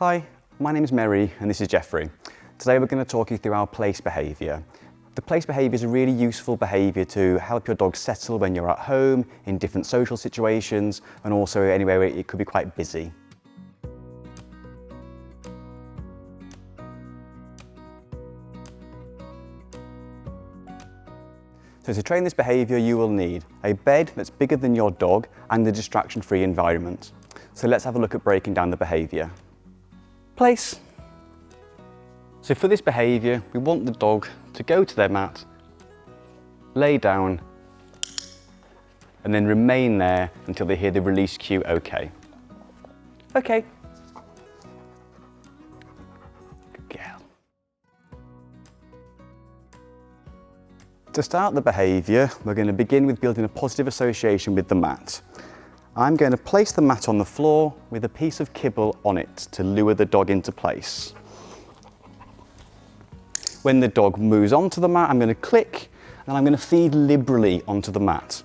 Hi, my name is Mary and this is Jeffrey. Today we're going to talk you through our place behaviour. The place behaviour is a really useful behaviour to help your dog settle when you're at home, in different social situations, and also anywhere where it could be quite busy. So to train this behaviour, you will need a bed that's bigger than your dog and a distraction-free environment. So let's have a look at breaking down the behaviour. Place. So for this behaviour, we want the dog to go to their mat, lay down, and then remain there until they hear the release cue, OK. OK. Good girl. To start the behaviour, we're going to begin with building a positive association with the mat. I'm going to place the mat on the floor with a piece of kibble on it to lure the dog into place. When the dog moves onto the mat, I'm going to click and I'm going to feed liberally onto the mat.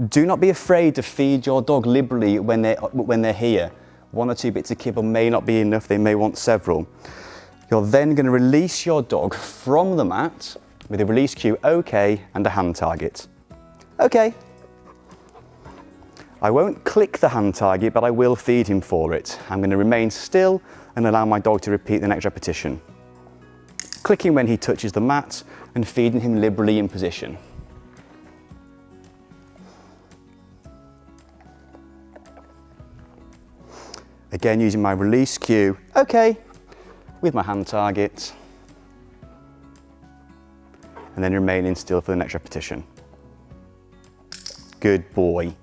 Do not be afraid to feed your dog liberally when they're here. 1 or 2 bits of kibble may not be enough, they may want several. You're then going to release your dog from the mat with a release cue, OK, and a hand target. OK. I won't click the hand target, but I will feed him for it. I'm going to remain still and allow my dog to repeat the next repetition. Clicking when he touches the mat and feeding him liberally in position. Again, using my release cue, OK, with my hand target. And then remaining still for the next repetition. Good boy.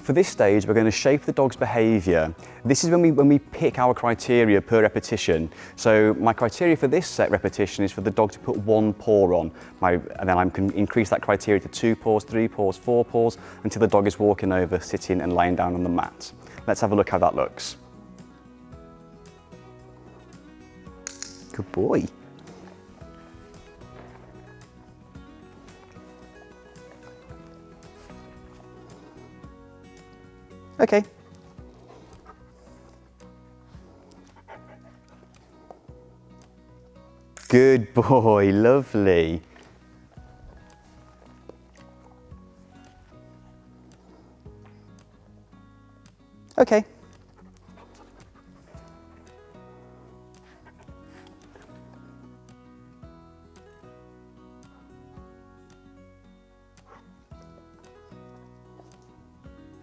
For this stage, we're going to shape the dog's behaviour. This is when we pick our criteria per repetition. So my criteria for this set repetition is for the dog to put 1 paw on. And then I can increase that criteria to 2 paws, 3 paws, 4 paws, until the dog is walking over, sitting and lying down on the mat. Let's have a look how that looks. Good boy. Okay. Good boy, lovely. Okay.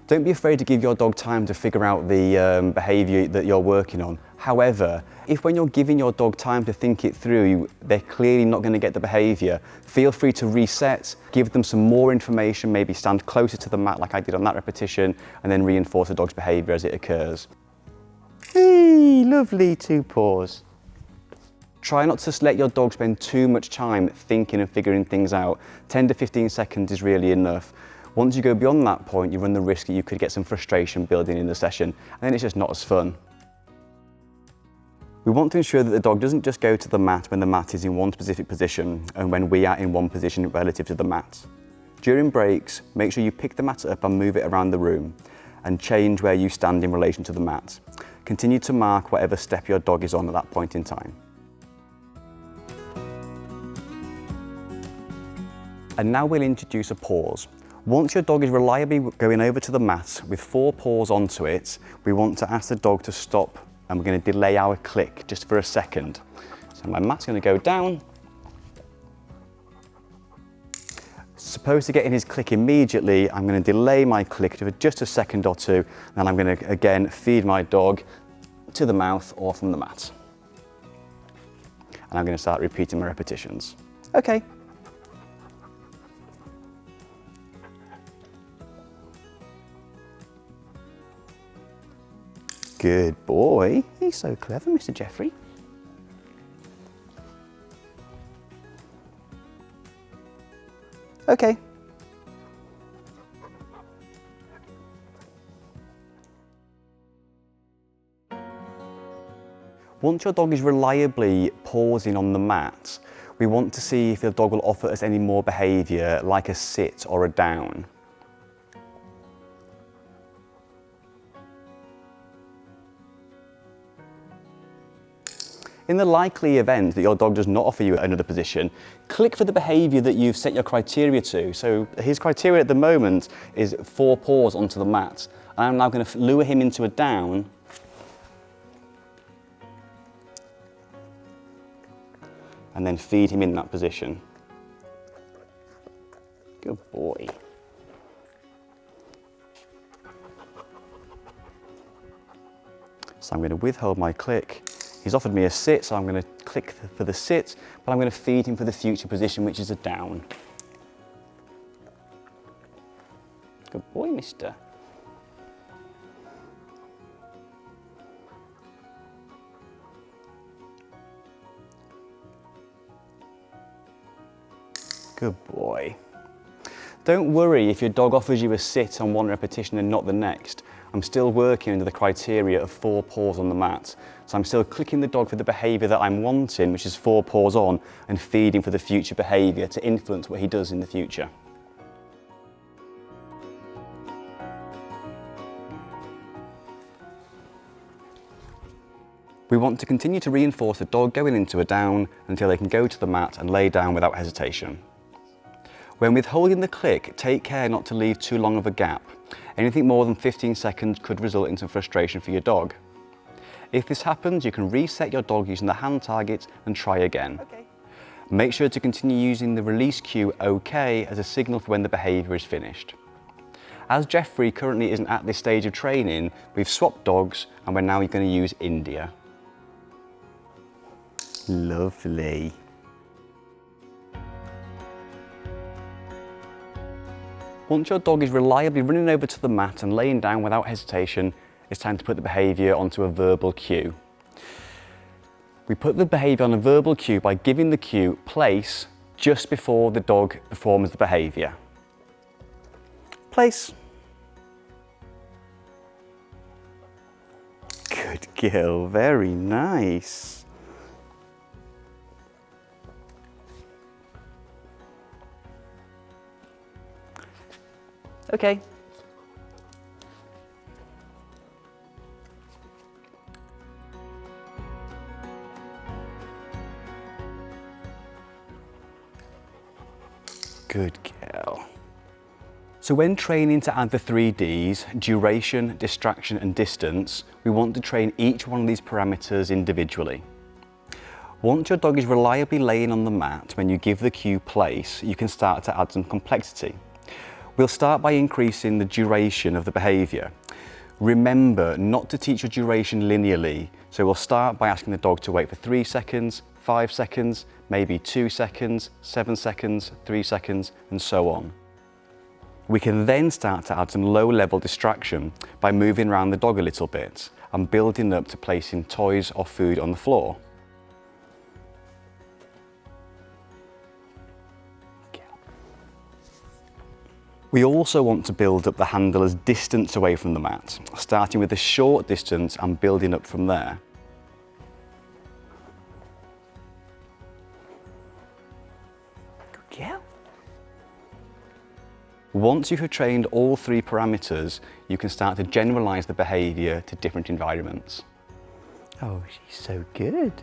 Don't be afraid to give your dog time to figure out the behaviour that you're working on. However, if when you're giving your dog time to think it through, they're clearly not going to get the behaviour, feel free to reset, give them some more information, maybe stand closer to the mat like I did on that repetition, and then reinforce the dog's behaviour as it occurs. Hey, lovely 2 paws. Try not to let your dog spend too much time thinking and figuring things out. 10 to 15 seconds is really enough. Once you go beyond that point, you run the risk that you could get some frustration building in the session, and then it's just not as fun. We want to ensure that the dog doesn't just go to the mat when the mat is in one specific position and when we are in one position relative to the mat. During breaks, make sure you pick the mat up and move it around the room and change where you stand in relation to the mat. Continue to mark whatever step your dog is on at that point in time. And now we'll introduce a pause. Once your dog is reliably going over to the mat with 4 paws onto it, we want to ask the dog to stop, and we're going to delay our click just for a second. So my mat's going to go down. Supposed to get in his click immediately, I'm going to delay my click for just a second or 2, and then I'm going to again feed my dog to the mouth or from the mat. And I'm going to start repeating my repetitions. Okay. Good boy. He's so clever, Mr. Jeffrey. Okay. Once your dog is reliably pausing on the mat, we want to see if the dog will offer us any more behaviour, like a sit or a down. In the likely event that your dog does not offer you another position, click for the behaviour that you've set your criteria to. So his criteria at the moment is 4 paws onto the mat. I'm now going to lure him into a down. And then feed him in that position. Good boy. So I'm going to withhold my click. He's offered me a sit, so I'm going to click for the sit, but I'm going to feed him for the future position, which is a down. Good boy, mister. Good boy. Don't worry if your dog offers you a sit on one repetition and not the next. I'm still working under the criteria of 4 paws on the mat. So I'm still clicking the dog for the behaviour that I'm wanting, which is 4 paws on, and feeding for the future behaviour to influence what he does in the future. We want to continue to reinforce the dog going into a down until they can go to the mat and lay down without hesitation. When withholding the click, take care not to leave too long of a gap. Anything more than 15 seconds could result in some frustration for your dog. If this happens, you can reset your dog using the hand target and try again. Okay. Make sure to continue using the release cue OK as a signal for when the behaviour is finished. As Jeffrey currently isn't at this stage of training, we've swapped dogs and we're now going to use India. Lovely. Once your dog is reliably running over to the mat and laying down without hesitation, it's time to put the behaviour onto a verbal cue. We put the behaviour on a verbal cue by giving the cue place just before the dog performs the behaviour. Place. Good girl, very nice. Okay. Good girl. So when training to add the 3 Ds, duration, distraction and distance, we want to train each one of these parameters individually. Once your dog is reliably laying on the mat when you give the cue place, you can start to add some complexity. We'll start by increasing the duration of the behaviour. Remember not to teach your duration linearly, so we'll start by asking the dog to wait for 3 seconds, 5 seconds, maybe 2 seconds, 7 seconds, 3 seconds, and so on. We can then start to add some low-level distraction by moving around the dog a little bit and building up to placing toys or food on the floor. We also want to build up the handler's distance away from the mat, starting with a short distance and building up from there. Good girl. Once you have trained all 3 parameters, you can start to generalize the behavior to different environments. Oh, she's so good.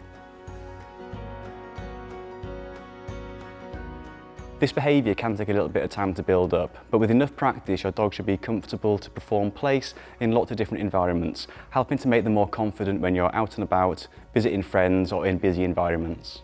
This behaviour can take a little bit of time to build up, but with enough practice, your dog should be comfortable to perform place in lots of different environments, helping to make them more confident when you're out and about, visiting friends or in busy environments.